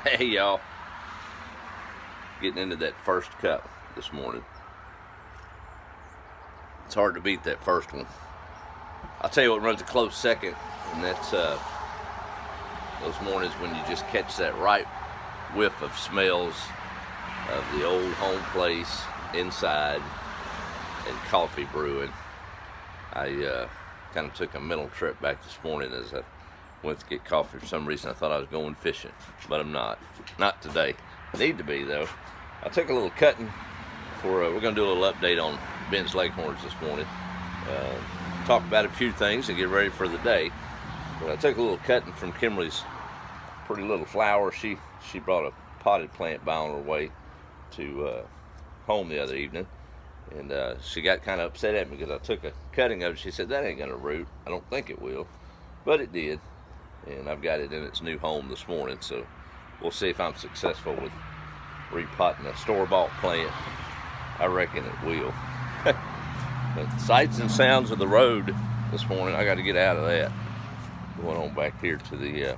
Hey y'all, getting into that first cup this morning. It's hard to beat that first one. I'll tell you what runs a close second, and that's those mornings when you just catch that right whiff of smells of the old home place inside and coffee brewing. I kind of took a mental trip back this morning as I went to get coffee. For some reason I thought I was going fishing, but I'm not. Not today. I need to be though. I took a little cutting for, we're going to do a little update on Ben's Leghorns this morning. Talk about a few things and get ready for the day. But I took a little cutting from Kimberly's pretty little flower. She brought a potted plant by on her way to home the other evening. And she got kind of upset at me because I took a cutting of it. She said, that ain't going to root. I don't think it will. But it did. And I've got it in its new home this morning, so we'll see if I'm successful with repotting a store-bought plant. I reckon it will. But sights and sounds of the road this morning, I got to get out of that. Going on back here to the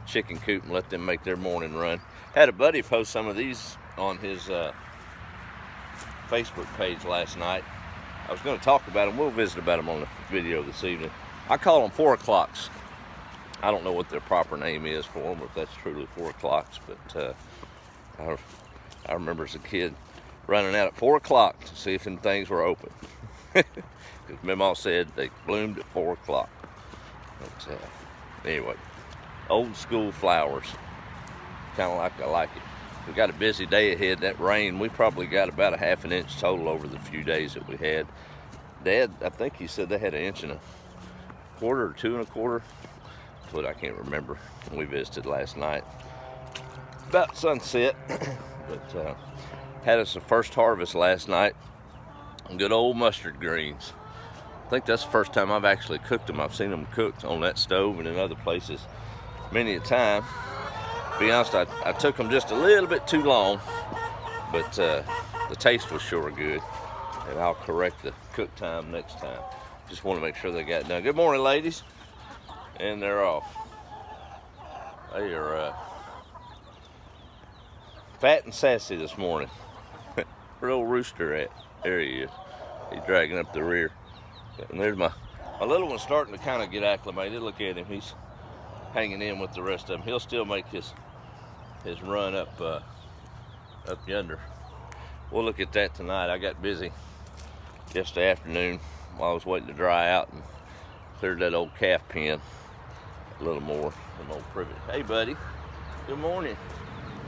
chicken coop and let them make their morning run. Had a buddy post some of these on his Facebook page last night. I was going to talk about them. We'll visit about them on the video this evening. I call them 4 o'clocks. I don't know what their proper name is for them, or if that's truly 4 o'clocks, but I remember as a kid running out at 4 o'clock to see if them things were open. Because Mama said they bloomed at 4 o'clock. But anyway, old school flowers. Kind of like I like it. We got a busy day ahead. That rain, we probably got about a half an inch total over the few days that we had. Dad, I think he said they had 1.25 inches or 2.25. But I can't remember. We visited last night about sunset. But had us the first harvest last night on good old mustard greens. I think that's the first time I've actually cooked them. I've seen them cooked on that stove and in other places many a time. To be honest, I took them just a little bit too long, but the taste was sure good, and I'll correct the cook time next time. Just want to make sure they got it done. Good morning, ladies. And they're off. They are fat and sassy this morning. Where old Rooster at? There he is. He's dragging up the rear. And there's my little one's starting to kind of get acclimated. Look at him. He's hanging in with the rest of them. He'll still make his run up yonder. We'll look at that tonight. I got busy yesterday afternoon while I was waiting to dry out and cleared that old calf pen a little more. An old privet. Hey, buddy. Good morning.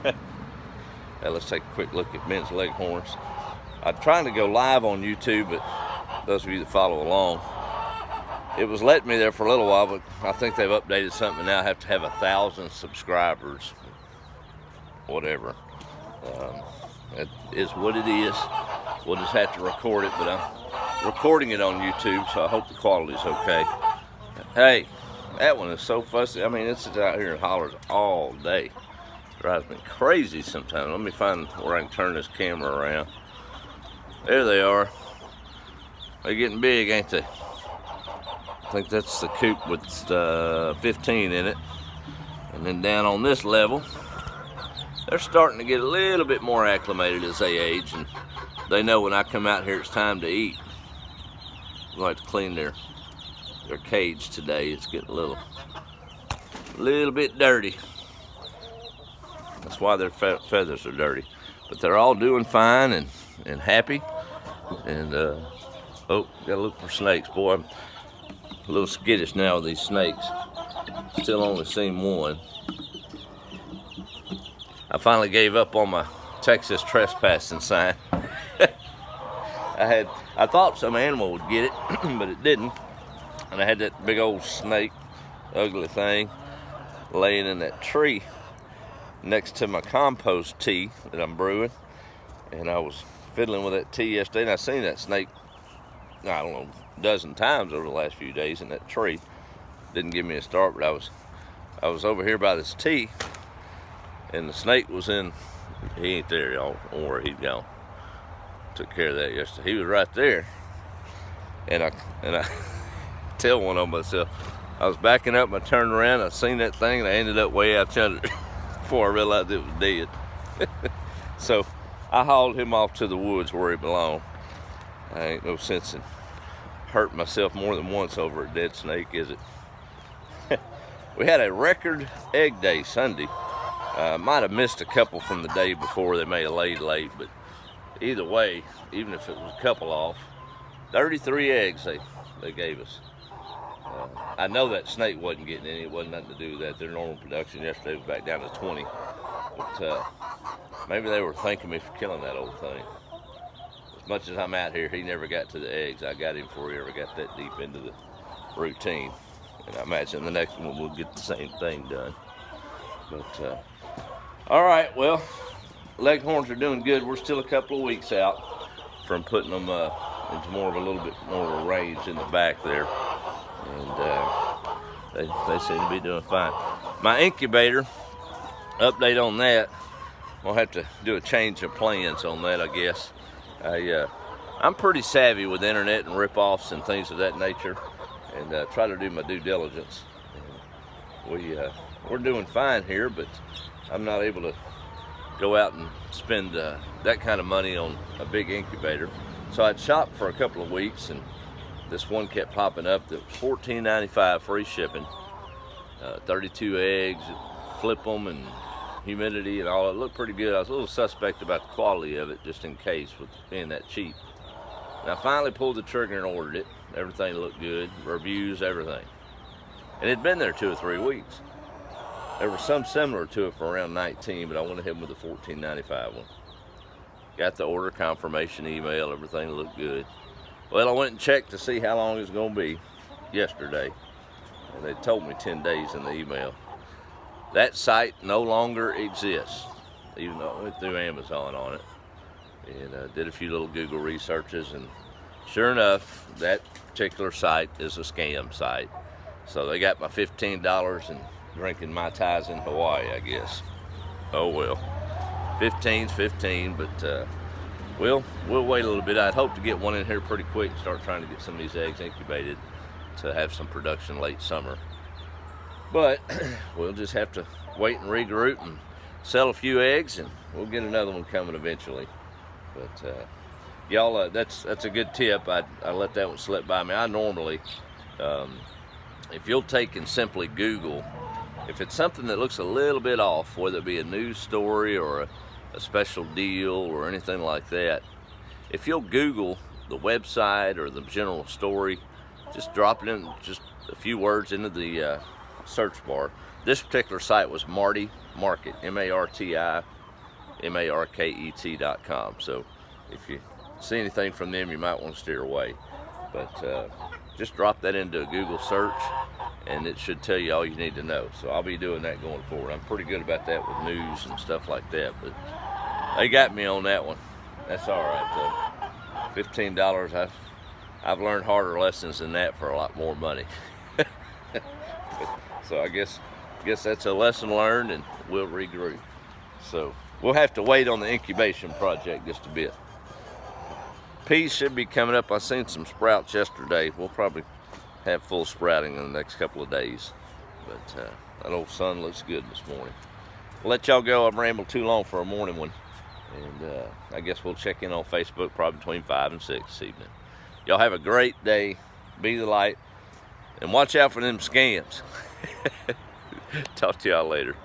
Now let's take a quick look at Ben's Leghorns. I'm trying to go live on YouTube, but those of you that follow along, it was letting me there for a little while, but I think they've updated something now. I have to have 1,000 subscribers. Whatever. It is what it is. We'll just have to record it, but I'm recording it on YouTube, so I hope the quality's okay. Hey, that one is so fussy. I mean, it's out here and hollers all day. Drives me crazy sometimes. Let me find where I can turn this camera around. There they are. They're getting big, ain't they? I think that's the coop with 15 in it. And then down on this level, they're starting to get a little bit more acclimated as they age, and they know when I come out here it's time to eat. I'm going to have to clean their cage today. It's getting a little bit dirty. That's why their feathers are dirty. But they're all doing fine and happy. And oh, gotta look for snakes. Boy, I'm a little skittish now with these snakes. Still only seen one. I finally gave up on my Texas trespassing sign. I thought some animal would get it, but it didn't. And I had that big old snake, ugly thing, laying in that tree next to my compost tea that I'm brewing. And I was fiddling with that tea yesterday, and I seen that snake, I don't know, a dozen times over the last few days in that tree. Didn't give me a start, but I was over here by this tea, and the snake was in. He ain't there, y'all. Don't worry, he's gone. Took care of that yesterday. He was right there, and I tell one of them myself. I was backing up, and I turned around, I seen that thing, and I ended up way out yonder, before I realized it was dead. So I hauled him off to the woods where he belonged. I ain't no sense in hurting myself more than once over a dead snake, is it? We had a record egg day Sunday. Might have missed a couple from the day before. They may have laid late, but either way, even if it was a couple off, 33 eggs they gave us. I know that snake wasn't getting any. It wasn't nothing to do with that. Their normal production yesterday was back down to 20. But maybe they were thanking me for killing that old thing. As much as I'm out here, he never got to the eggs. I got him before he ever got that deep into the routine. And I imagine the next one we'll get the same thing done. But, all right, well, Leghorns are doing good. We're still a couple of weeks out from putting them into more of a little bit more of a range in the back there. And they seem to be doing fine. My incubator, update on that, I'll have to do a change of plans on that, I guess. I'm pretty savvy with internet and rip-offs and things of that nature, and try to do my due diligence. We're doing fine here, but I'm not able to go out and spend that kind of money on a big incubator. So I'd shopped for a couple of weeks, and this one kept popping up that was $14.95 free shipping, 32 eggs, flip them, and humidity and all. It looked pretty good. I was a little suspect about the quality of it, just in case, with being that cheap. And I finally pulled the trigger and ordered it. Everything looked good, reviews, everything. And it'd been there 2 or 3 weeks. There was some similar to it for around 19, but I went ahead with the $14.95 one. Got the order confirmation email, everything looked good. Well, I went and checked to see how long it was going to be yesterday, and they told me 10 days in the email. That site no longer exists, even though I went through Amazon on it and did a few little Google researches, and sure enough, that particular site is a scam site. So they got my $15 and drinking Mai Tais in Hawaii, I guess. Oh well, 15's 15, but we'll wait a little bit. I'd hope to get one in here pretty quick and start trying to get some of these eggs incubated to have some production late summer. But we'll just have to wait and regroup and sell a few eggs, and we'll get another one coming eventually. But y'all, that's a good tip. I let that one slip by me. I normally, if you'll take and simply Google, if it's something that looks a little bit off, whether it be a news story or a special deal or anything like that, if you'll Google the website or the general story, just drop it in, just a few words into the search bar. This particular site was Marty Market, MartiMarket.com. So if you see anything from them, you might want to steer away. But just drop that into a Google search, and it should tell you all you need to know. So I'll be doing that going forward. I'm pretty good about that with news and stuff like that, but they got me on that one. That's all right though. $15, I've learned harder lessons than that for a lot more money. So I guess that's a lesson learned, and we'll regroup. So we'll have to wait on the incubation project just a bit. Peas should be coming up. I seen some sprouts yesterday. We'll probably have full sprouting in the next couple of days. But that old sun looks good this morning. I'll let y'all go. I've rambled too long for a morning one. And I guess we'll check in on Facebook probably between 5 and 6 this evening. Y'all have a great day. Be the light. And watch out for them scams. Talk to y'all later.